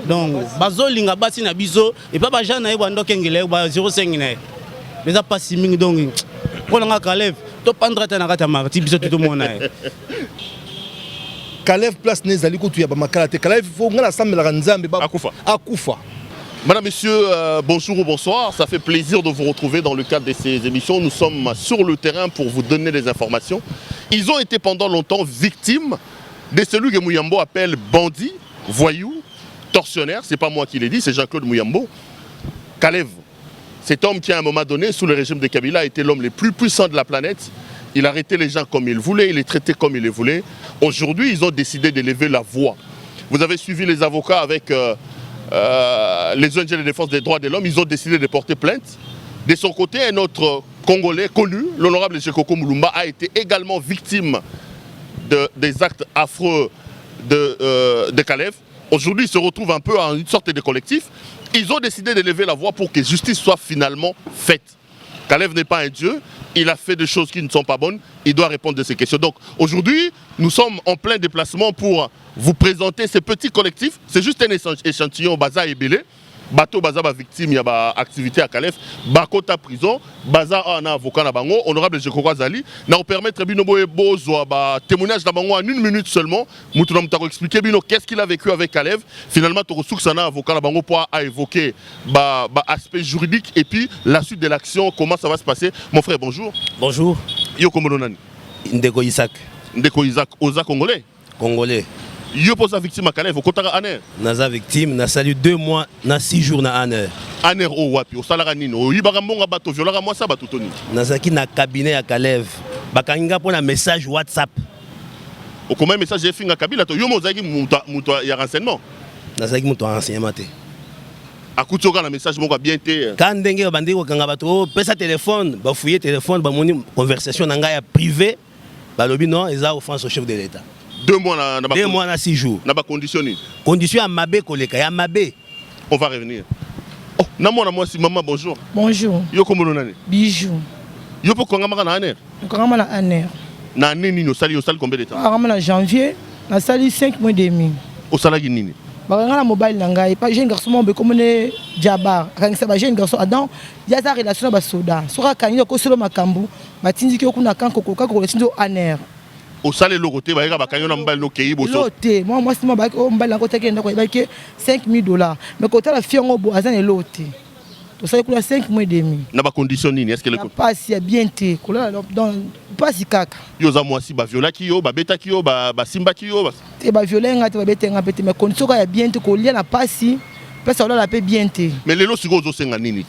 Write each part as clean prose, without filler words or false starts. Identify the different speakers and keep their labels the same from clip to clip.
Speaker 1: Donc, bazolinga basi na biso et pas ba jana ebando kengele ba 05 na. Mais ça pas si mingi donc. Pour nga Kalev, to prendre ta na kata marti biso tout mona.
Speaker 2: Kalev place nezali ko tu ya ba makala te. Kalev faut ngala sambela nzambe ba akufa.
Speaker 3: Madame, Monsieur, bonjour ou bonsoir. Ça fait plaisir de vous retrouver dans le cadre de ces émissions. Nous sommes sur le terrain pour vous donner des informations. Ils ont été pendant longtemps victimes de celui que Mouyambo appelle bandit, voyou, tortionnaire. C'est pas moi qui l'ai dit, c'est Jean-Claude Mouyambo. Kalev, cet homme qui à un moment donné, sous le régime de Kabila, était l'homme le plus puissant de la planète. Il arrêtait les gens comme il voulait, il les traitait comme il les voulait. Aujourd'hui, ils ont décidé d'élever la voix. Vous avez suivi les avocats avec... les ONG de défense des droits de l'homme, ils ont décidé de porter plainte. De son côté, un autre Congolais connu, l'honorable Chekoko Moulumba, a été également victime des actes affreux de Kalev. Aujourd'hui, ils se retrouvent un peu en une sorte de collectif. Ils ont décidé d'élever la voix pour que justice soit finalement faite. Kalev n'est pas un dieu, il a fait des choses qui ne sont pas bonnes, il doit répondre de ces questions. Donc aujourd'hui, nous sommes en plein déplacement pour vous présenter ces petits collectifs. C'est juste un échantillon, Baza et Belé. Bateau Baza ba victime, il y a activité à Kalev, Bakota prison, Baza un avocat na bango, honorable Jekoko Zali, na permettre bino bozo ba témoignage na bango en 1 minute seulement. Moutouna mutako expliquer bino qu'est-ce qu'il a vécu avec Kalev. Finalement to souk sana avocat na bango pour évoquer aspect juridique et puis la suite de l'action, comment ça va se passer. Mon frère, bonjour.
Speaker 1: Bonjour.
Speaker 3: Yo komono nani?
Speaker 1: Ndeko Isaac.
Speaker 3: Ndeko Isaac, oza congolais.
Speaker 1: Congolais.
Speaker 3: Yo pose la victime à Kalev, au Kotara Aner.
Speaker 1: Naza victime, na sali 2 mois, na 6 jours na Aner.
Speaker 3: Aner o wapi, o salara nino, o ibarambo bato, violara moi ça bato toni.
Speaker 1: Nazaki na cabinet à Kalev. Bakanginga pour un message WhatsApp.
Speaker 3: O comment message j'ai finga Kabila to yo mozaki muto ya renseignement.
Speaker 1: Nazaki muto renseignement te.
Speaker 3: Akutoka na message moko bien te.
Speaker 1: Quand ndenge bandi ko kanga bato pesa téléphone, ba fouiller téléphone, ba moni conversation na ngai ya privé. Ba lobi non, eza offense au chef de l'État.
Speaker 3: 2 mois na
Speaker 1: 2 mois na 6 jours.
Speaker 3: Na ba conditionné.
Speaker 1: Condition à Mabé koleka, ya Mabé.
Speaker 3: On va revenir. Oh, na moi si maman bonjour.
Speaker 4: Bonjour.
Speaker 3: Yo komono nani?
Speaker 4: Bijou.
Speaker 3: Yo po konga maka na Aner.
Speaker 4: Konga na Aner.
Speaker 3: Na nini no sali combien de temps?
Speaker 4: Na janvier, na sali 5 mois et demi.
Speaker 3: O salagi nini?
Speaker 4: Bakanga na mobile na ngai, pas jeune garçon mo be comme ne Jabar. Akangisa ba jeune garçon Adam, ya za relation na ba soda. Soka kanyo ko solo makambu, batindiki okuna kanko ko tindo Aner.
Speaker 3: Au salé le côté, bah il y a pas quand on a mbal no kei boso.
Speaker 4: Loté, moi c'est moi bah on mbal na côté qui ndako ibaki $5,000. Mais côté la fille on bo azan et loté. To ça coûte 5 mois et demi.
Speaker 3: Na ba condition nini est-ce que le
Speaker 4: pas si bien té, kola dans pas si kaka.
Speaker 3: Yo za moi si ba viola ki yo, ba beta ki yo, ba simba ki yo.
Speaker 4: Te ba viola ngate ba beta ngapete mais condition ka ya bien té ko lia na pas si pesa on la paix bien té.
Speaker 3: Mais lelo siko zo senga nini?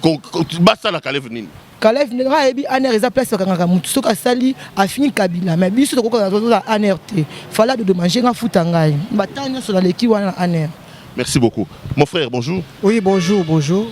Speaker 3: Ba ça la Kalev nini?
Speaker 4: Kalev ne va ebi Aner eza place kanga mutu soka sali a fini Kabila mais biso to ko za Aner te. Fallait de manger nga futa ngai. Batanya sur l'équipe wana Aner.
Speaker 3: Merci beaucoup. Mon frère, bonjour.
Speaker 5: Oui, bonjour, bonjour.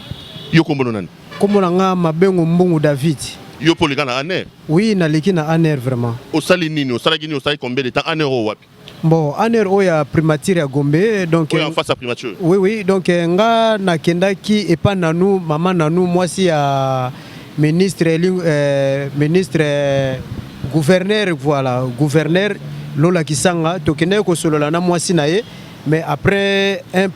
Speaker 3: Yo kombono nani?
Speaker 5: Kombono nga mabengo mbongo David.
Speaker 3: Yo polika na Aner?
Speaker 5: Oui, na leki na Aner vraiment.
Speaker 3: Au sali nini? Au sali gini au sali combien de temps Aner o wapi?
Speaker 5: Bon, Aner o ya primature ya Gombe donc
Speaker 3: en face à primature.
Speaker 5: Oui oui, donc nga na kendaki epa nanu maman nanu mwasi ya ministre gouverneur voilà, gouverneur Lola Kisanga tokende ko solola na mwasi na ye mais après un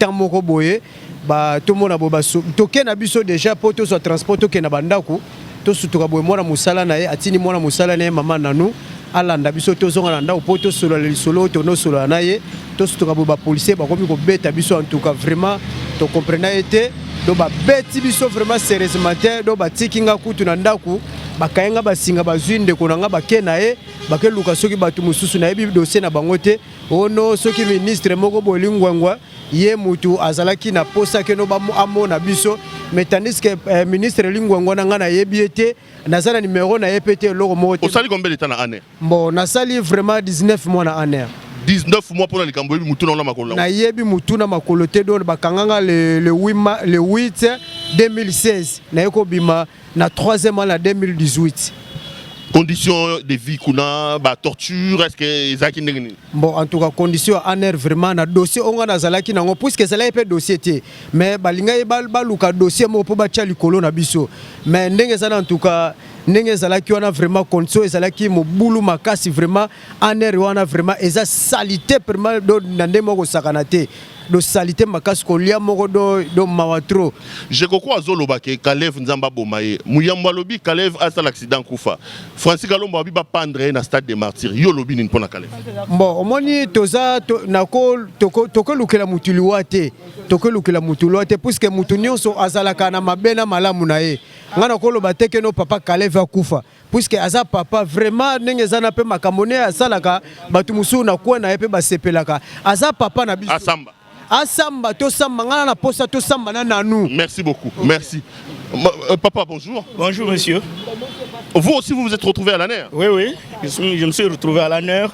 Speaker 5: temps moko boye ba tout monde ba tokena biso déjà poto so transport tokena bandako to sutuka boye mwana musala na ye atini mwana musala na ye maman nanu alanda biso tozonga na ndako poto solo le solo to no solo na ye to sutuka boye ba policier ba komi ko beta biso en tout cas vraiment to comprenait été do ba beti biso vraiment sérieusement te do ba tikinga kutu na ndako bakayenga basinga bazwinde konanga bakena ye bakeluka soki batu mususu na yebi dossier na bango te ono soki ministre moko bolingwangwa ye mutu azalaki na posa ke no ba amona biso mais tandis que ministre lingwangwa na ngana yebi ete nazana numéro na yepete loko moko te.
Speaker 3: Osali combien de temps na Aner?
Speaker 5: Bon nasali vraiment 19 mois na Aner.
Speaker 3: 19 mois pour les Cambodgiens, Moutouna na makolo.
Speaker 5: Na yebi Moutouna makolo te don bakanganga le 8 2016 na yeko bima na 3e mois na 2018.
Speaker 3: Conditions de vie kuna ba torture est-ce que ezaki ndengeni?
Speaker 5: Bon en tout cas condition Aner vraiment na dossier onga na zalaki nango puisque ça là pe dossier te mais balinga baluka dossier mo po ba tia likolo na biso mais ndenge ça en tout cas ndenge ezalaki wana vraiment condition ezalaki mobulu makasi vraiment aner wana vraiment eza salité vraiment do nande moko sakana te do salité makasi kolia moko do mawatro.
Speaker 3: Je koko azoloba ke Kalev Nzamba Bomaye muyamba lobi Kalev asa l'accident kufa Francis Kalombo abi ba pendre na stade des martyrs yo lobi ni mpona Kalev.
Speaker 5: Bon omoni toza nako toko lukela mutuluwa te toko lukela mutuluwa te puisque mutu nyonso azalaka na mabena malamu na ye ngana koloba te ke no papa Kalev akufa puisque aza papa vraiment ndenge zana pe makamone asalaka batu musu na kwa na ye pe basepelaka aza papa na biso
Speaker 3: Asamba
Speaker 5: Asamba, to samba, ngana na posa, to samba na nanou.
Speaker 3: Merci beaucoup, merci. Papa, bonjour.
Speaker 6: Bonjour, monsieur.
Speaker 3: Vous aussi, vous vous êtes retrouvé à l'ANER?
Speaker 6: Oui, oui, je me suis retrouvé à l'ANER.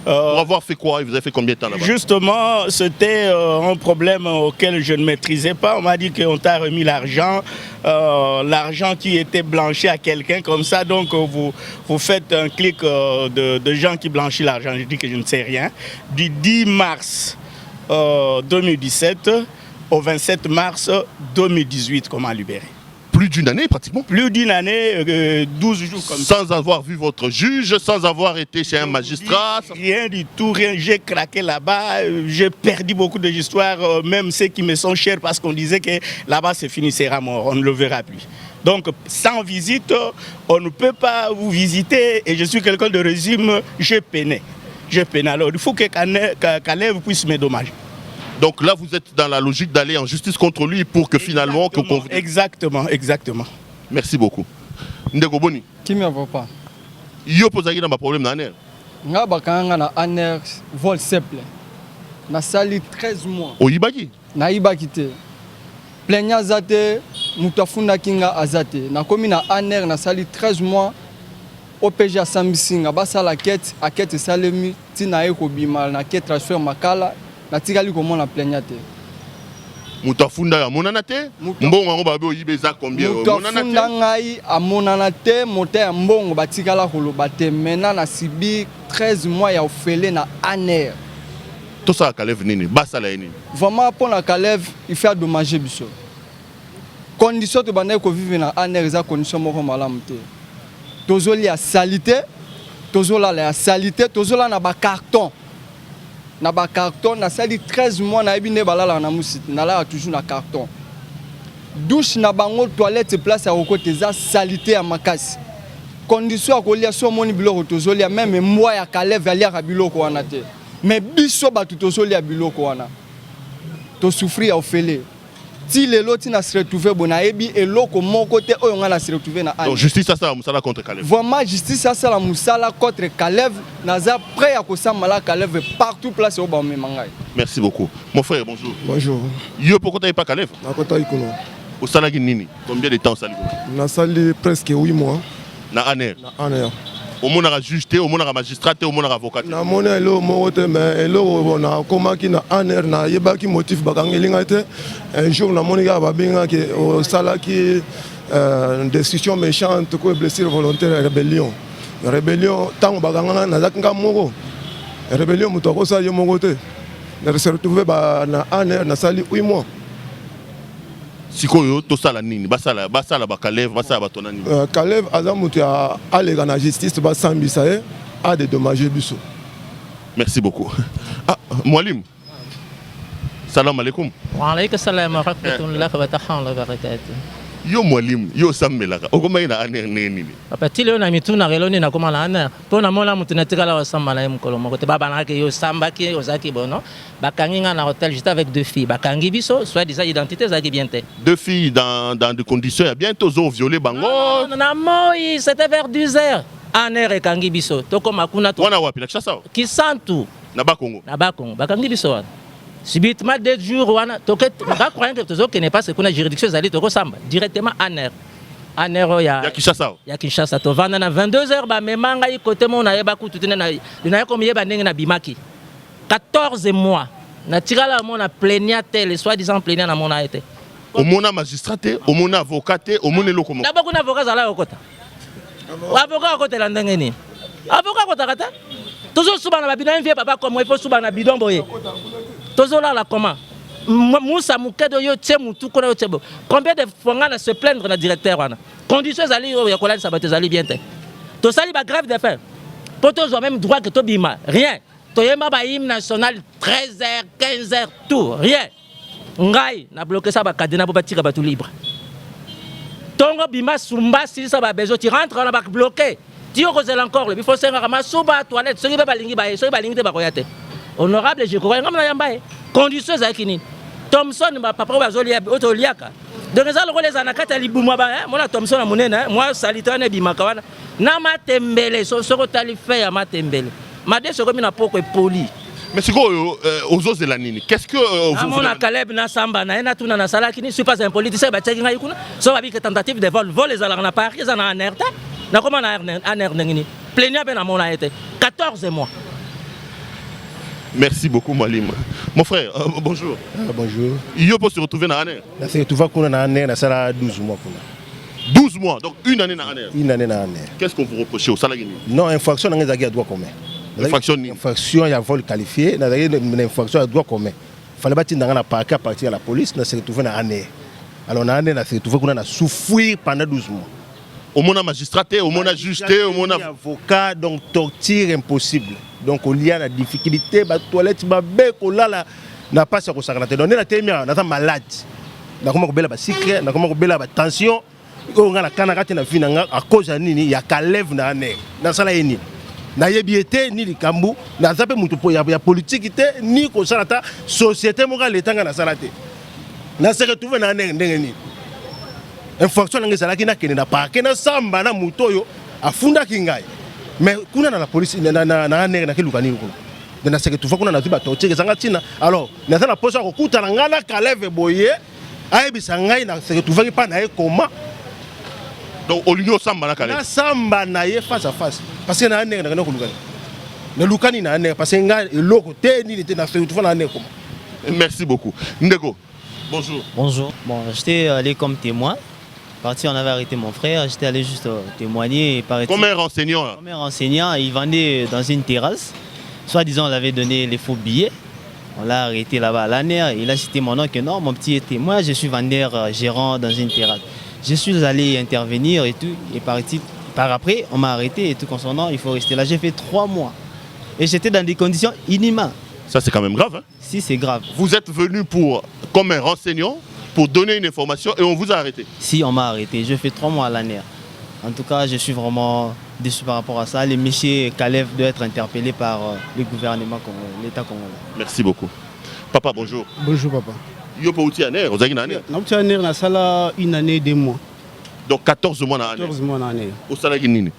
Speaker 3: Pour avoir fait quoi? Vous avez fait combien de temps là-bas?
Speaker 6: Justement, c'était un problème auquel je ne maîtrisais pas. On m'a dit qu'on t'a remis l'argent, l'argent qui était blanchi à quelqu'un comme ça. Donc, vous faites un clic de gens qui blanchissent l'argent. Je dis que je ne sais rien. Du 10 mars 2017 au 27 mars 2018 qu'on m'a libéré.
Speaker 3: Plus d'une année pratiquement?
Speaker 6: Plus d'une année, 12 jours comme ça.
Speaker 3: Sans avoir vu votre juge, sans avoir été chez un magistrat?
Speaker 6: Rien du tout, rien. J'ai craqué là-bas, j'ai perdu beaucoup d'histoires, même ceux qui me sont chers parce qu'on disait que là-bas c'est fini, c'est mort, on ne le verra plus. Donc sans visite, on ne peut pas vous visiter et je suis quelqu'un de régime, je peinais. Alors il faut que Kalev puisse me dommager.
Speaker 3: Donc là, vous êtes dans la logique d'aller en justice contre lui pour que finalement...
Speaker 6: Exactement, exactement.
Speaker 3: Merci beaucoup. Ndeko Boni.
Speaker 7: Qui me voit pas?
Speaker 3: Yo posaki dans ma problème dans ANER.
Speaker 7: Nga bakanga na ANER vol simple. Na sali 13 mois.
Speaker 3: Oyibaki.
Speaker 7: Na ibaki te. Plaignant zate, mutafunda kinga azate. Na komi na ANER na sali 13 mois. OPG a sambisinga basa la quête a quête salemi tina eko bimal na quête transfert makala na tikali komo na plaignate
Speaker 3: mutafunda ya monana te mbongo ngo babe oyibeza combien monana te
Speaker 7: mutafunda ngai a monana te mote ya mbongo batikala koloba te mena na sibi 13 mois ya ofele na ANER
Speaker 3: to ça Kalev nini basa la nini
Speaker 7: vraiment pour la Kalev il fait dommager biso condition to bana ko vivre na ANER za condition moko malamu te tozoli ya salité, tozola la salité, tozola na ba carton. Na ba carton, na sali 13 mois na ebine balala na musite, na la toujours na carton. Douche na bango toilette place à côté za salité ya makasi. Condition à kolia so moni biloko tozoli ya même moi ya Kalev ali ya biloko wana te. Mais biso ba tozoli ya biloko wana. To souffrir ya ofele. Si les lots n'a se retrouvé bona ebi et loko mon côté o nga na se retrouver na
Speaker 3: donc justice ça la musala contre Kalev.
Speaker 7: Vraiment justice ça la musala contre Kalev naza prêt à kosama la Kalev partout place au ba memangai.
Speaker 3: Merci beaucoup. Mon frère bonjour.
Speaker 2: Bonjour.
Speaker 3: Yo pourquoi tu pas Kalev?
Speaker 2: Na kota ikono.
Speaker 3: Au salagi nini? Combien de temps sali?
Speaker 2: Na sali presque 8 mois.
Speaker 3: Na ANER.
Speaker 2: Na ANER.
Speaker 3: Au monde a juge, au monde a magistrat, au monde a avocat.
Speaker 2: Na mona elo mote mais elo na koma ki na ANER na yebaki motif bakangelinga te un jour na monika babinga ke au sala ki décision méchante ko blessure volontaire rébellion tango bakanga na zakanga moko rébellion mutoko sa yo moko te na se retrouver ba na ANER na sali 8 mois.
Speaker 3: Sikoyo to sala nini basala ba Kalev basala batona nini
Speaker 2: Kalev azamuti a alega na justice ba sambisa e a dédommager biso.
Speaker 3: Merci beaucoup. Ah Mwalim. Salam alaikum.
Speaker 8: Wa alaykum salam wa rahmatullahi wa barakatuh.
Speaker 3: Yo Mwalim, yo sammelaka. Okoma ina ANER nini?
Speaker 8: Papa tile na mituna reloni na koma na ANER. Pona mona mutuna tikala wa samba na mukolo moko te baba na ke yo samba ki ozaki bono. Bakanginga na hôtel j'étais avec deux filles. Bakangi biso soit des identités zaki bien te.
Speaker 3: Deux filles dans des conditions ya bientôt ont violé bango.
Speaker 8: Non na moi c'était vers 10h. ANER et kangi biso. Toko makuna to.
Speaker 3: Wana wapi na kishasa?
Speaker 8: Kisantu.
Speaker 3: Na Bakongo.
Speaker 8: Na Bakongo. Bakangi biso. Subitement 2 jours wana toket ba croire que tozo n'est pas ce qu'on a juridiction zali toko samba directement ANER. ANER ya
Speaker 3: Kinshasa.
Speaker 8: Ya Kinshasa to vanda na 22h ba memanga yi côté mon na yeba kutu tena na comme yeba ndenge na bimaki 14 mois na tirala mon na plaignate les soi-disant plaignant na mon a été
Speaker 3: au mon magistrat au mon avocat au mon lokomo
Speaker 8: na beaucoup d'avocats zala okota avocat okota la ndenge ni avocat okota kata tozo suba na bidon vie papa comme il faut suba na bidon boye tozo la comment Moussa Moukedo yo tse mutu kona yo tsebo. Combien de fois on se plaindre na directeur wana. Conditions zali yo ya kolala sabato zali bien te. To sali ba grève de faim. Poto zo même droit que to bima, rien. To yema ba hymne national 13h, 15h tout, rien. Ngai na bloqué ça ba cadena pour batira ba tout libre. Tongo bima sumba si ça ba bezo tu rentres on ba bloqué. Tu oses encore il faut senga ma suba toilette, soki ba lingi ba, soki ba lingi te ba koyate. Honorable je crois ngam na yamba. Conditions za kini. Thompson ba papa ba zolia otoliaka. Donc ça le les anakata libumwa ba mona Thompson na monena moi salito na bimaka wana na matembele so tali fait ya matembele. Made soko mina poko poli.
Speaker 3: Mais c'est quoi aux autres de la nini? Qu'est-ce que vous
Speaker 8: voulez? Caleb na samba na ena tuna na sala kini suis pas un politicien ba tcheki ngai kuna. So ba bi tentative de vol les alars na Paris za na anerta. Na comment na aner ngini. Plaignant ben na mona été 14 mois.
Speaker 3: Merci beaucoup, Malim. Mon frère, bonjour.
Speaker 9: Bonjour.
Speaker 3: Il peut se retrouver dans l'année.
Speaker 9: Tu vas qu'on a année, ça a 12 mois.
Speaker 3: 12 mois, donc une année dans l'année.
Speaker 9: Une année dans l'année.
Speaker 3: Qu'est-ce qu'on vous reproche au salaire?
Speaker 9: Non, infraction, on a un droit commun. Infraction, il y a un vol qualifié, il y a une infraction à droit commun. Il fallait bâtir dans la parc à partir de la police, on s'est retrouvé dans l'année. Alors, dans l'année, on s'est retrouvé qu'on a souffert pendant 12 mois.
Speaker 3: Au monde magistraté, au monde ajusté, au monde
Speaker 9: avocat, donc torture impossible. Donc il y a la difficulté, la toilette, la bec, la n'a pas ça qu'on s'arrête. Donc on a été malade. On a commencé à secret, on a commencé à tension. On a la canarate na finanga à cause de nini ya kalève na né. Na sala yeni. Na yebiete ni likambu, na zape mutu po ya politique té ni ko salata société mo ga letanga na salate. Na se retrouver na né ndenge ni. Infraction ngi sala kina kene na parquet na samba na mutoyo afunda kingai. Mais kuna na la police na né na kiluka ni kuna. De na se retrouver kuna na ziba torture zanga tina. Alors, na sala posa ko kuta na ngana kalève boye. Aibisa ngai na se retrouver pa na e comment.
Speaker 3: Donc au lieu samba na kalève.
Speaker 9: Na samba na ye face à face. Parce que na né na ko lukani. Na lukani na né parce que ngai eloko te ni te na se retrouver na né comment.
Speaker 3: Merci beaucoup. Ndeko. Bonjour.
Speaker 10: Bonjour. Bon, j'étais allé comme témoin. Parti, on avait arrêté mon frère, j'étais allé juste témoigner. Et
Speaker 3: comme un renseignant.
Speaker 10: Comme un renseignant, il vendait dans une terrasse. Soit-disant, on avait donné les faux billets. On l'a arrêté là-bas à l'année. Il a cité mon nom que non, mon petit était moi, je suis vendeur gérant dans une terrasse. Je suis allé intervenir et tout. Et par après, on m'a arrêté et tout concernant, il faut rester là. J'ai fait 3 mois. Et j'étais dans des conditions inhumaines.
Speaker 3: Ça, c'est quand même grave. Hein?
Speaker 10: Si, c'est grave.
Speaker 3: Vous êtes venu comme un renseignant pour donner une information et on vous a arrêté.
Speaker 10: Si, on m'a arrêté. Je fais 3 mois à l'année. En tout cas, je suis vraiment déçu par rapport à ça. Le monsieur Kalev doit être interpellé par le gouvernement, l'État congolais.
Speaker 3: Merci beaucoup. Papa, bonjour.
Speaker 1: Bonjour, papa.
Speaker 3: Yo pas outil année, vous avez une année.
Speaker 1: Outil année, na sala une année 2 mois.
Speaker 3: Donc 14 mois dans l'année.
Speaker 1: 14 mois dans l'année.
Speaker 3: Au salaire nini?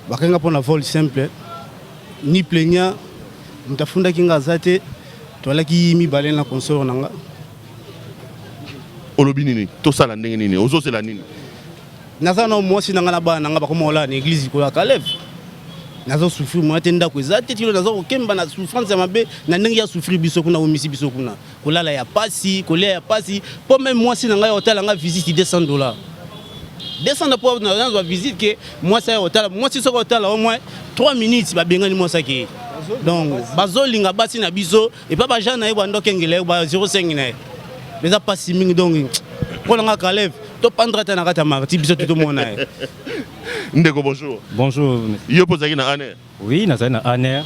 Speaker 1: Bakenga pour la vol simple. Ni plaignant, mtafunda kinga zate, tola ki mi balen la console nanga.
Speaker 3: Olobi nini? To sala ndenge nini? Ozo c'est la nini?
Speaker 1: Naza na moi si nanga na ba nanga ba komo la l'église ko la Kalev. Nazo souffrir moi tenda ko zate tilo nazo kemba na souffrance ya mabe na ndenge ya souffrir biso kuna omisi biso kuna. Ko la ya pasi, ko le ya pasi, pour même moi si nanga hôtel nanga visite $200. 200 pour na visite que moi ça hôtel, moi si ce hôtel au moins 3 minutes ba bengani moi ça qui. Donc bazolinga basi na biso et pas ba jana e bando kengele ba 05 na. Les a pas si ming donc pour la Kalev to prendre ta na kata marti biso tout le monde.
Speaker 3: Ndeko bonjour.
Speaker 11: Bonjour.
Speaker 3: Yo posaki na aner.
Speaker 11: Oui, na na aner.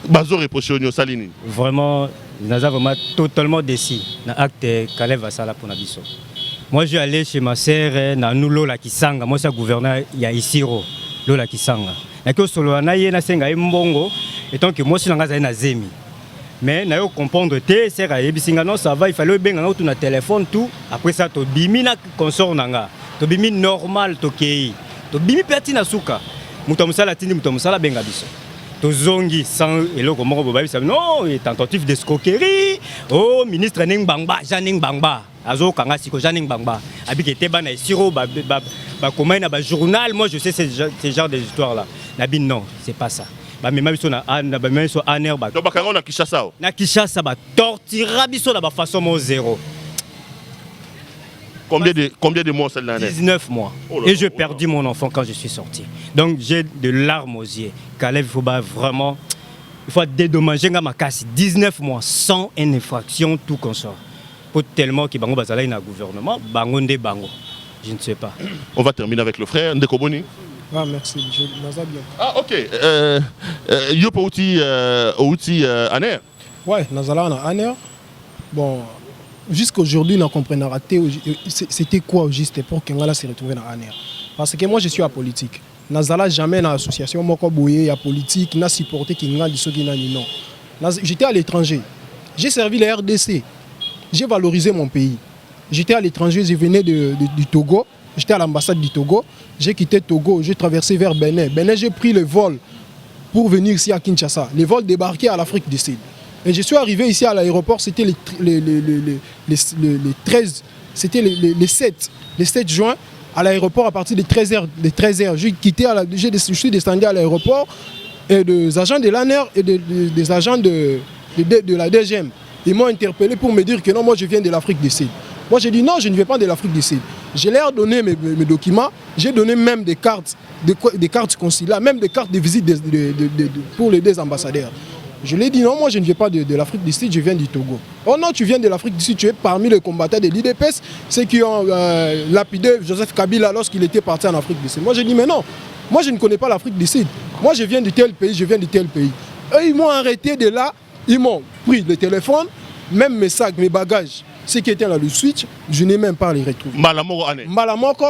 Speaker 3: Bazo reproché au salini.
Speaker 11: Vraiment, naza vraiment totalement déçu na acte Kalev asala pour na biso. Moi je suis allé chez ma sœur na nulo la Kisanga, moi c'est gouverneur ya Isiro, Lola Kisanga. Na ko solo na ye na senga mbongo et tant que moi si nanga za na zemi. Mais na yo comprendre te c'est ka yebisinga non ça va il fallait benga tout na téléphone tout après ça to bimi na consort nanga to bimi normal to kei to bimi peti na suka muto musala tindi muto musala benga biso to zongi sans eloko moko boba bisa non et tentative d'escroquerie oh ministre ning bangba janing bangba azo kanga siko janing bangba abiki te bana siro ba comment na ba journal moi je sais ce genre de histoires là na bin non c'est pas ça. Même biso na même so aner ba
Speaker 3: donc bakanga na Kinshasa
Speaker 11: na Kinshasa ba tortira biso na ba façon mo zéro.
Speaker 3: Combien de mois celle-là?
Speaker 11: 19 mois. Oh là, et j'ai perdu mon enfant quand je suis sorti. Donc j'ai de larmes aux yeux. Kalev, il faut vraiment il faut dédommager ma casse 19 mois sans une infraction tout consort. tellement que bango bazala na gouvernement, bango nde bango. Je ne sais pas.
Speaker 3: On va terminer avec le frère Ndeko Boni.
Speaker 2: Ah, merci, je bien.
Speaker 3: Ah, ok. Yopo outi Aner.
Speaker 2: Ouais, Nazala en Aner. Bon, jusqu'aujourd'hui, on comprend raté. C'était quoi juste pour qu'Engala se retrouve dans Aner? Parce que moi, je suis apolitique. Nazala jamais dans l'association Moko Boye, à politique, n'a supporté qu'Engala de Sogi Nani, non. J'étais à l'étranger. J'ai servi la RDC. J'ai valorisé mon pays. J'étais à l'étranger, je venais du Togo. J'étais à l'ambassade du Togo. J'ai quitté Togo, j'ai traversé vers Bénin. Bénin, j'ai pris le vol pour venir ici à Kinshasa. Le vol débarqué à l'Afrique du Sud. Et je suis arrivé ici à l'aéroport, c'était le 7 juin, à l'aéroport à partir de 13h. Je suis descendu à l'aéroport et des agents de l'ANER et des agents de la DGM. Ils m'ont interpellé pour me dire que non, moi je viens de l'Afrique du Sud. Moi j'ai dit non, je ne viens pas de l'Afrique du Sud. Je leur ai donné mes documents, j'ai donné même des cartes consulaires, même des cartes de visite pour les deux ambassadeurs. Je lui ai dit non, moi je ne viens pas de l'Afrique du Sud, je viens du Togo. Oh non, tu viens de l'Afrique du Sud, tu es parmi les combattants de l'IDPS, ceux qui ont lapidé Joseph Kabila lorsqu'il était parti en Afrique du Sud. Moi j'ai dit mais non, moi je ne connais pas l'Afrique du Sud. Moi je viens de tel pays, je viens de tel pays. Eux ils m'ont arrêté de là, ils m'ont pris le téléphone, même mes sacs, mes bagages. Ceux qui étaient dans le switch, je n'ai même pas les retrouver.
Speaker 3: Malamoko Aner.
Speaker 2: Malamoko,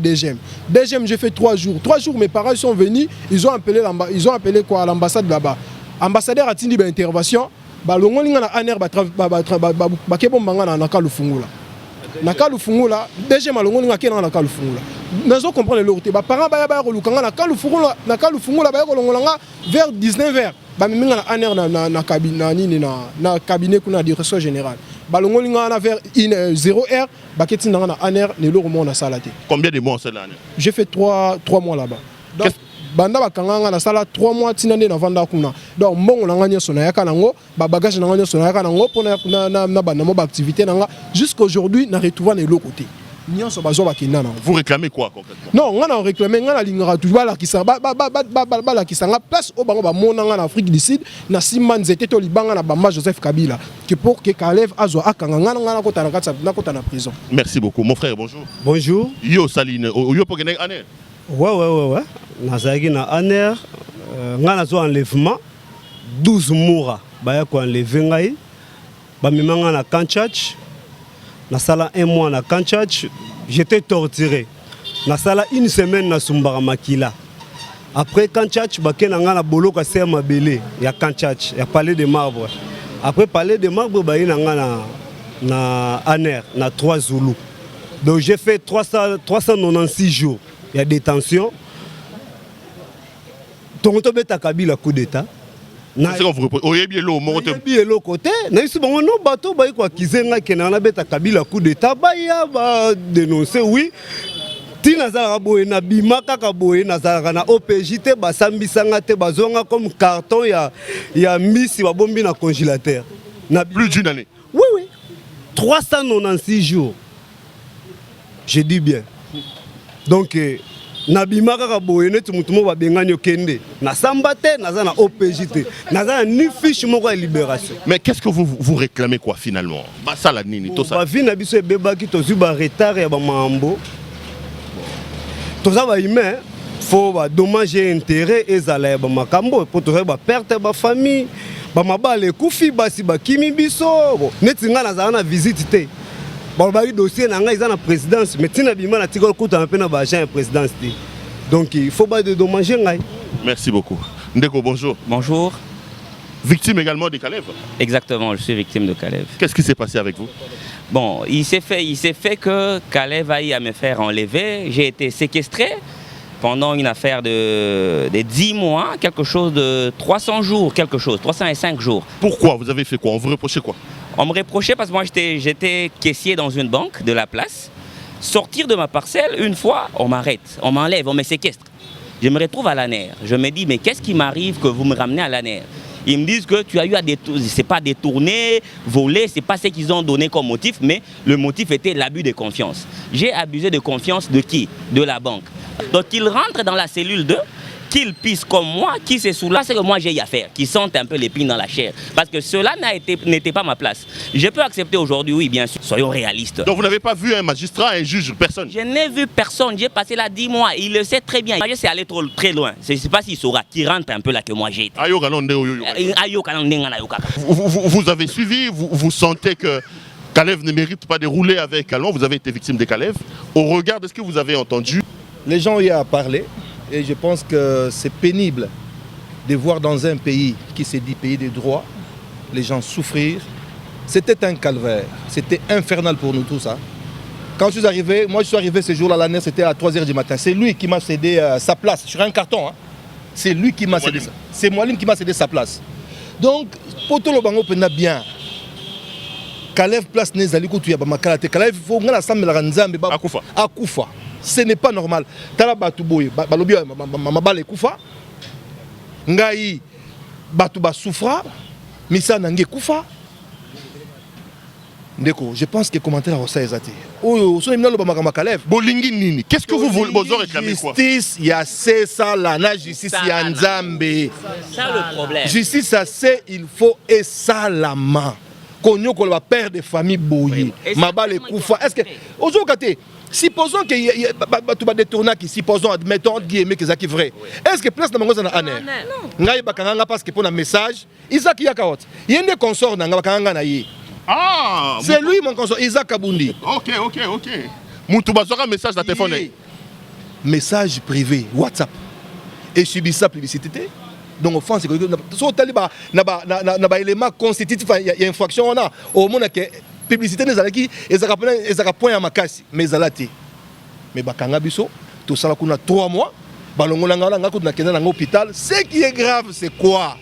Speaker 2: DGM. DGM, j'ai fait 3 jours. 3 jours, mes parents sont venus, ils ont appelé quoi, l'ambassade là-bas. Ambassadeur a dit une intervention. Vers 19h. Na cabinet kuna direction générale. Balongolinga na vers 0h, baketi na aner ne lo remonte na salate.
Speaker 3: Combien de mois en cette année?
Speaker 2: J'ai fait 3 mois là-bas. Donc banda bakanga na sala 3 mois tinande na vanda kuna. Donc mbongo na nganya sona yaka nango, ba bagage na nganya sona yaka nango pona na banda mo activité nanga jusqu'aujourd'hui na retrouver na l'autre côté.
Speaker 3: Vous réclamez quoi concrètement?
Speaker 2: Non, on a réclamé place au Bango en Afrique du Sud, na Simman Zete Liban na Bamba Joseph Kabila, que pour que Kalev Azo Akanga na prison.
Speaker 3: Merci beaucoup, mon frère, bonjour.
Speaker 11: Bonjour.
Speaker 3: Yo Saline, yo Pogene Aner.
Speaker 1: Ouais. Nazagi na Aner, ngana zo enlèvement 12 mois, baya ko enlever ngai, ba mimanga na Kanchach. Na sala 1 mois na Kanchach, j'étais torturé. Na sala 1 semaine na Sumbara Makila. Après Kanchach, baké na ngana boloka ser mabele ya Kanchach, ya Palais de Marbre. Après Palais de Marbre, ba ina ngana na Aner, na 3 Zoulou. Donc j'ai fait 396 jours. Il y a détention. Tonto beta Kabila coup d'état.
Speaker 3: C'est quand vous reprenez
Speaker 1: le côté, non bateau ba ko kizenga kena na beta Kabila coup d'état ba ya ba dénoncer oui. Tina za boye na bimaka ka boye na za na OPJT ba sambisanga te bazonga comme carton ya misi ba bombi na congélateur. Na
Speaker 3: plus d'une année.
Speaker 1: Oui. 396 jours. Je dis bien. Donc Nabimaka ka boye netu mutumo ba benganyo kende na sambate na za na OPJT na za ni fiche moko ya libération.
Speaker 3: Mais qu'est-ce que vous réclamez quoi finalement? Ba sala nini to ça.
Speaker 1: Ba vi na biso ebebaki to zuba retard ya ba mambo. To za ba humain faut ba dommage et intérêt ezala ya ba makambo pour to ba perte ba famille ba mabale kufi basi ba kimi biso netinga na za na visite te. Le dossier est dans la présidence, mais si on a un présidence. Donc il faut pas de dommager.
Speaker 3: Merci beaucoup. Ndeko, bonjour.
Speaker 12: Bonjour.
Speaker 3: Victime également de Kalev?
Speaker 12: Exactement, je suis victime de Kalev.
Speaker 3: Qu'est-ce qui s'est passé avec vous?
Speaker 12: Bon, il s'est fait que Kalev a eu à me faire enlever. J'ai été séquestré pendant une affaire de 10 mois, quelque chose de 300 jours, 305 jours.
Speaker 3: Pourquoi? Vous avez fait quoi? On vous reprochait quoi?
Speaker 12: On me reprochait parce que moi j'étais caissier dans une banque de la place. Sortir de ma parcelle, une fois, on m'arrête, on m'enlève, on me séquestre. Je me retrouve à l'ANER. Je me dis, mais qu'est-ce qui m'arrive que vous me ramenez à l'ANER? Ils me disent que tu as eu à détourner, c'est pas détourner, voler, c'est pas ce qu'ils ont donné comme motif, mais le motif était l'abus de confiance. J'ai abusé de confiance de qui? De la banque. Donc ils rentrent dans la cellule 2 qu'ils puissent, comme moi, qui se soulagent, c'est que moi j'ai y à faire, qui sentent un peu l'épine dans la chair. Parce que cela n'était pas ma place. Je peux accepter aujourd'hui, oui, bien sûr, soyons réalistes.
Speaker 3: Donc vous n'avez pas vu un magistrat, un juge, personne?
Speaker 12: Je n'ai vu personne, j'ai passé là 10 mois, il le sait très bien. C'est allé très loin, je ne sais pas s'il saura, qui rentre un peu là que moi j'ai été.
Speaker 3: Vous avez suivi, vous sentez que Kalev ne mérite pas de rouler avec Kalon, vous avez été victime de Kalev. Au regard de ce que vous avez entendu,
Speaker 13: les gens y ont parlé et je pense que c'est pénible de voir dans un pays qui se dit pays des droits, les gens souffrir. C'était un calvaire, c'était infernal pour nous tous. Hein. Quand je suis arrivé, moi je suis arrivé ce jour-là, l'année c'était à 3h du matin. C'est lui qui m'a cédé sa place sur un carton. Hein. C'est lui qui m'a cédé ça. C'est Moualim qui m'a cédé sa place. Donc, pour tout le bango, on bien. Kalev place Nezali Koutou Yabamakala. Kalev, il faut que nous Akufa. Akufa. Ce n'est pas normal. Tala Batouboy, Balobi, Mabale Koufa. Ngaï, Batouba souffra. Missa Nangé Koufa. Ndeko, je pense que les commentaires sont exacts.
Speaker 3: Qu'est-ce que vous voulez réclamer quoi?
Speaker 13: Justice, il y a ça là, la justice, il y a Nzambe.
Speaker 12: C'est ça le problème.
Speaker 13: Justice, ça c'est, il faut et ça la main. Qu'on va père de famille bouillie. Mabale Koufa. Est-ce que, aujourd'hui, supposons qu'il y a des tournages qui, supposons, admettons, entre guillemets, que c'est vrai. Est-ce que place de mango na aner? Non. Parce que pour un message, Isaac Yakaot. Il y a des consorts dans le
Speaker 3: ah,
Speaker 13: c'est lui mon consort, Isaac Kabundi.
Speaker 3: Ok. Moutoubazoura, message dans téléphone.
Speaker 13: Message privé, WhatsApp. Et subit sa publicité. Donc, au fond, c'est que si on a un élément constitutif, il y a une infraction, on a au moins que publicité, ils ont point à ma casse, mais ils ont laté. Mais Bakanga Bisso, tout ça, on a 3 mois. Hôpital. Ce qui est grave, c'est quoi?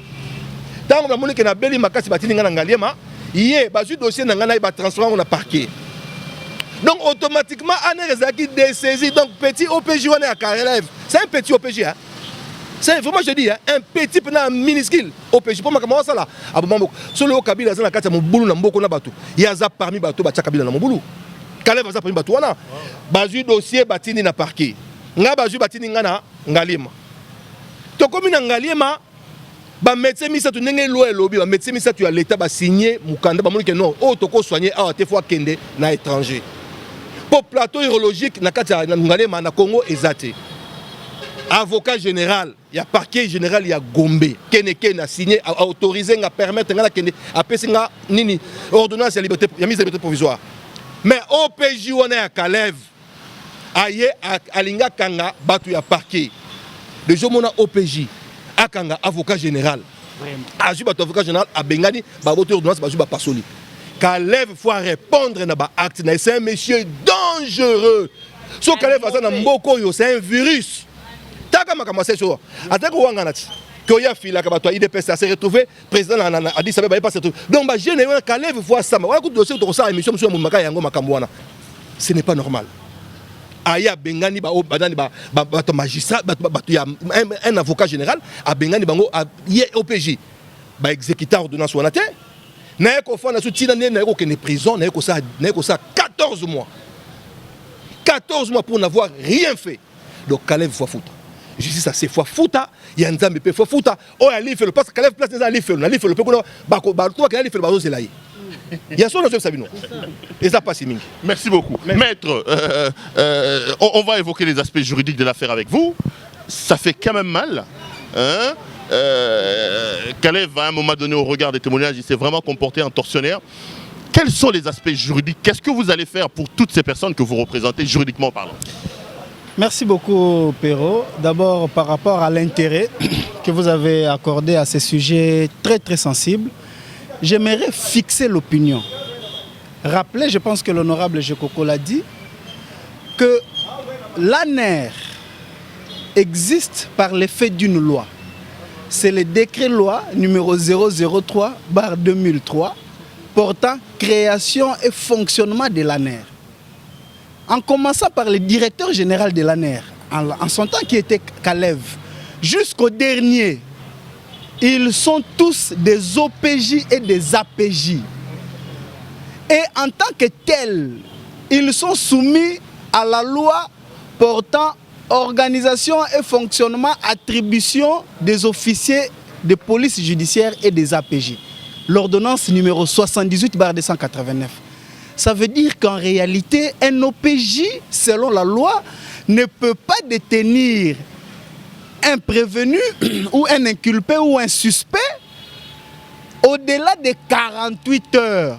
Speaker 13: Tant que on a beli makasi batini ngana ngaliema. Hier, le dossier n'a transformé en parquet. Donc automatiquement, on a dessaisi. Donc petit OPJ, on est à Kalev. C'est un petit OPJ. Hein? C'est vraiment, je dis, hein? Un petit minuscule OPJ. Pour moi, comment ça là? Sur le Kabila, il y a un boulot il y a parmi les bateaux, Kabila dans mon boulot. Kalev a parmi les bateaux. Le dossier batini na parquet. Nga bazu batini ngana ngalima. To comme ngalima. Ba médecin misa tu nenge lo lobby ba médecin misa tu as l'état ba signer mukanda ba monike non o to ko soigner a te fois kende na étranger pour plateau urologique na kati na ngalema na Congo ezate avocat général il y a parquet général il y a Gombe keneke na signer a autorisé nga permettre nga kende a pesinga nini ordonnance ya liberté ya mise à liberté provisoire mais OPJ on est à Kalev aye alinga kanga batu ya parquet de jomona OPJ akanga avocat général. Ajuba avocat général a bengani ba voter ordonnance ba juba pasoli. Kalev faut répondre na ba acte na c'est un monsieur dangereux. So Kalev ça na mboko yo c'est un virus. Taka makama c'est so. Atako wanga nati. Que ya fila ka ba to IDPS s'est retrouvé président a dit ça va pas se retrouver. Donc ba jeune Kalev faut ça. Wala ku dossier to ça émission monsieur Mumaka yango makamwana. Ce n'est pas normal. Aya bengani ba badani ba magistrat un avocat général a bengani bango a OPJ ba exécutant ordonnance wanate na ko fona soutina na ko que prison na ko ça 14 mois pour n'avoir rien fait. Donc Kalev faut fouta justice c'est faut fouta ya nzambe pe faut fouta o ya li fait le parce que Kalev place na li fait le pe ko ba ko ba to ka li fait ba zo c'est là. Il y a son nom Sabino. Et ça passe mingi.
Speaker 3: Merci beaucoup. Maître, on va évoquer les aspects juridiques de l'affaire avec vous. Ça fait quand même mal. Hein? Kalev, à un moment donné, au regard des témoignages, il s'est vraiment comporté en tortionnaire. Quels sont les aspects juridiques? Qu'est-ce que vous allez faire pour toutes ces personnes que vous représentez juridiquement parlant?
Speaker 14: Merci beaucoup, Perrault. D'abord, par rapport à l'intérêt que vous avez accordé à ces sujets très très sensibles, j'aimerais fixer l'opinion. Rappeler, je pense que l'honorable Jekoko l'a dit, que l'ANER existe par l'effet d'une loi. C'est le décret-loi numéro 003/2003 portant création et fonctionnement de l'ANER. En commençant par le directeur général de l'ANER, en son temps qui était Kalev, jusqu'au dernier, ils sont tous des OPJ et des APJ. Et en tant que tels, ils sont soumis à la loi portant organisation et fonctionnement, attribution des officiers de police judiciaire et des APJ. L'ordonnance numéro 78/289. Ça veut dire qu'en réalité, un OPJ, selon la loi, ne peut pas détenir un prévenu ou un inculpé ou un suspect au-delà de 48 heures.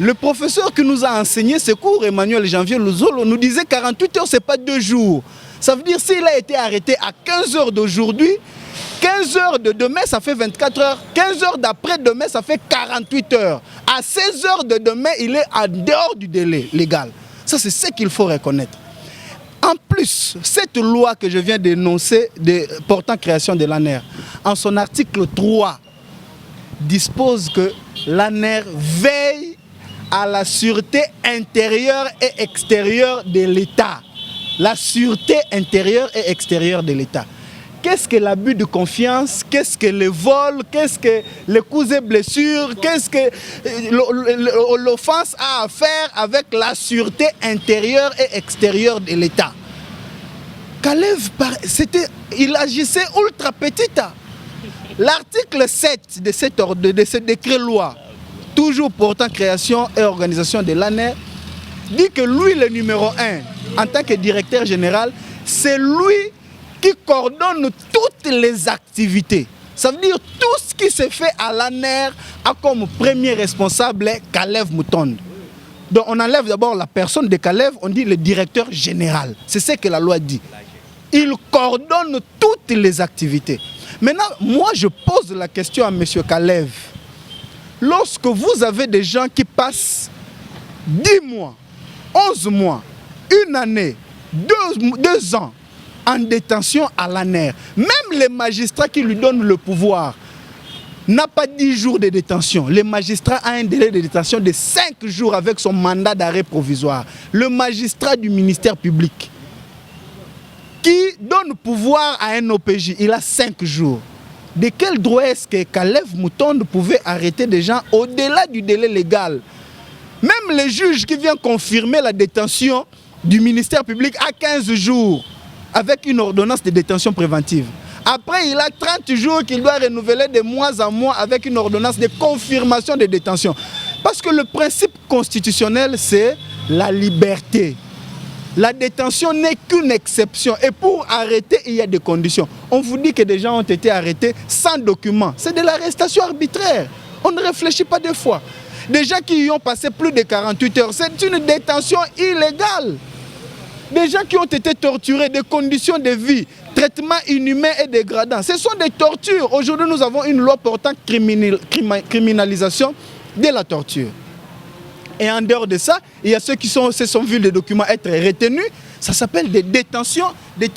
Speaker 14: Le professeur qui nous a enseigné ce cours, Emmanuel Janvier Luzolo, nous disait 48 heures, ce n'est pas 2 jours. Ça veut dire s'il a été arrêté à 15 heures d'aujourd'hui, 15 heures de demain, ça fait 24 heures. 15 heures d'après-demain, ça fait 48 heures. À 16 heures de demain, il est en dehors du délai légal. Ça, c'est ce qu'il faut reconnaître. En plus, cette loi que je viens d'énoncer, portant création de l'ANER, en son article 3, dispose que l'ANER veille à la sûreté intérieure et extérieure de l'État. La sûreté intérieure et extérieure de l'État. Qu'est-ce que l'abus de confiance? Qu'est-ce que le vol? Qu'est-ce que les coups et blessures? Qu'est-ce que l'offense a à faire avec la sûreté intérieure et extérieure de l'État? Kalev, il agissait ultra petit. L'article 7 de ce décret-loi, toujours portant création et organisation de l'ANER, dit que lui, le numéro 1, en tant que directeur général, c'est lui qui coordonne toutes les activités. Ça veut dire tout ce qui se fait à l'ANER a comme premier responsable Kalev Moutonde. Donc on enlève d'abord la personne de Kalev, on dit le directeur général. C'est ce que la loi dit. Il coordonne toutes les activités. Maintenant, moi je pose la question à M. Kalev. Lorsque vous avez des gens qui passent 10 mois, 11 mois, 1 année, 2 ans, en détention à l'ANER. Même les magistrats qui lui donnent le pouvoir n'a pas 10 jours de détention. Le magistrat a un délai de détention de 5 jours avec son mandat d'arrêt provisoire. Le magistrat du ministère public qui donne pouvoir à un OPJ, il a 5 jours. De quel droit est-ce que Kalev Moutonde pouvait arrêter des gens au-delà du délai légal? Même le juge qui vient confirmer la détention du ministère public a 15 jours. Avec une ordonnance de détention préventive. Après, il a 30 jours qu'il doit renouveler de mois en mois avec une ordonnance de confirmation de détention. Parce que le principe constitutionnel, c'est la liberté. La détention n'est qu'une exception. Et pour arrêter, il y a des conditions. On vous dit que des gens ont été arrêtés sans document. C'est de l'arrestation arbitraire. On ne réfléchit pas deux fois. Des gens qui y ont passé plus de 48 heures, c'est une détention illégale. Des gens qui ont été torturés, des conditions de vie, traitements inhumains et dégradants. Ce sont des tortures. Aujourd'hui, nous avons une loi portant criminalisation de la torture. Et en dehors de ça, il y a ceux qui se sont vus les documents être retenus. Ça s'appelle des détentions,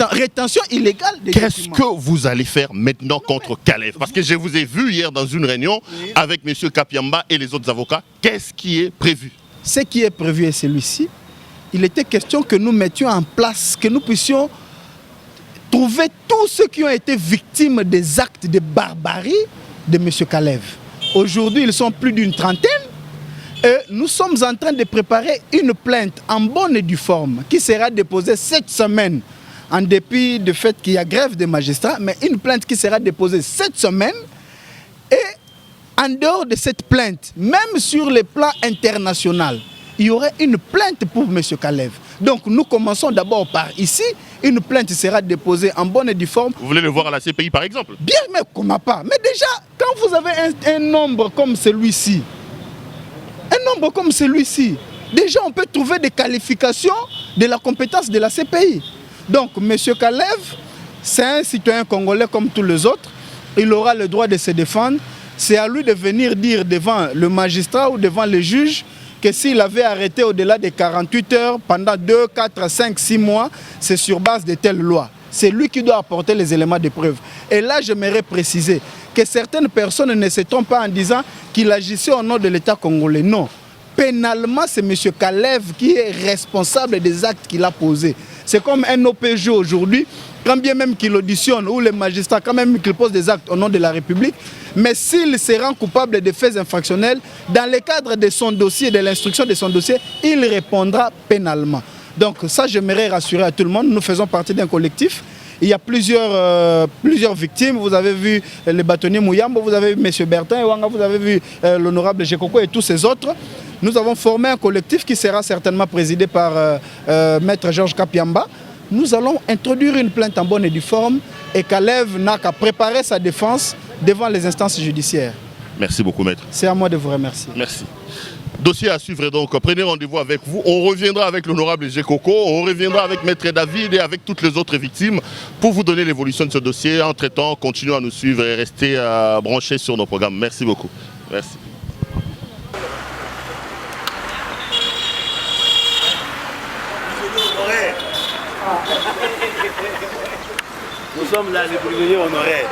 Speaker 14: rétention illégale.
Speaker 3: Qu'est-ce que vous allez faire maintenant contre Kalev? Parce que je vous ai vu hier dans une réunion avec M. Kapiamba et les autres avocats. Qu'est-ce qui est prévu?
Speaker 14: Ce qui est prévu est celui-ci. Il était question que nous mettions en place, que nous puissions trouver tous ceux qui ont été victimes des actes de barbarie de M. Kalev. Aujourd'hui, ils sont plus d'une trentaine. Et nous sommes en train de préparer une plainte en bonne et due forme qui sera déposée cette semaine, en dépit du fait qu'il y a grève des magistrats, mais une plainte qui sera déposée cette semaine. Et en dehors de cette plainte, même sur le plan international, il y aurait une plainte pour M. Kalev. Donc nous commençons d'abord par ici. Une plainte sera déposée en bonne et due forme.
Speaker 3: Vous voulez le voir à la CPI par exemple?
Speaker 14: Bien, mais comment pas? Mais déjà, quand vous avez un nombre comme celui-ci, déjà on peut trouver des qualifications de la compétence de la CPI. Donc M. Kalev, c'est un citoyen congolais comme tous les autres. Il aura le droit de se défendre. C'est à lui de venir dire devant le magistrat ou devant le juge que s'il avait arrêté au-delà de 48 heures pendant 2, 4, 5, 6 mois, c'est sur base de telle loi. C'est lui qui doit apporter les éléments de preuve. Et là, j'aimerais préciser que certaines personnes ne se trompent pas en disant qu'il agissait au nom de l'État congolais. Non. Pénalement, c'est M. Kalev qui est responsable des actes qu'il a posés. C'est comme un OPJ aujourd'hui, quand bien même qu'il auditionne, ou les magistrats, quand même qu'il pose des actes au nom de la République, mais s'il se rend coupable de faits infractionnels, dans le cadre de son dossier, de l'instruction de son dossier, il répondra pénalement. Donc ça, j'aimerais rassurer à tout le monde, nous faisons partie d'un collectif. Il y a plusieurs victimes. Vous avez vu les bâtonniers Mouyambo, vous avez vu M. Bertin, vous avez vu l'honorable Jekoko et tous ces autres. Nous avons formé un collectif qui sera certainement présidé par Maître Georges Kapiamba. Nous allons introduire une plainte en bonne et due forme et Kalev n'a qu'à préparer sa défense devant les instances judiciaires.
Speaker 3: Merci beaucoup, Maître.
Speaker 14: C'est à moi de vous remercier.
Speaker 3: Merci. Dossier à suivre donc, prenez rendez-vous avec vous. On reviendra avec l'honorable Jekoko, on reviendra avec Maître David et avec toutes les autres victimes pour vous donner l'évolution de ce dossier. Entre-temps, continuez à nous suivre et restez branchés sur nos programmes. Merci beaucoup. Merci.
Speaker 9: Nous sommes là, les prisonniers honoraires.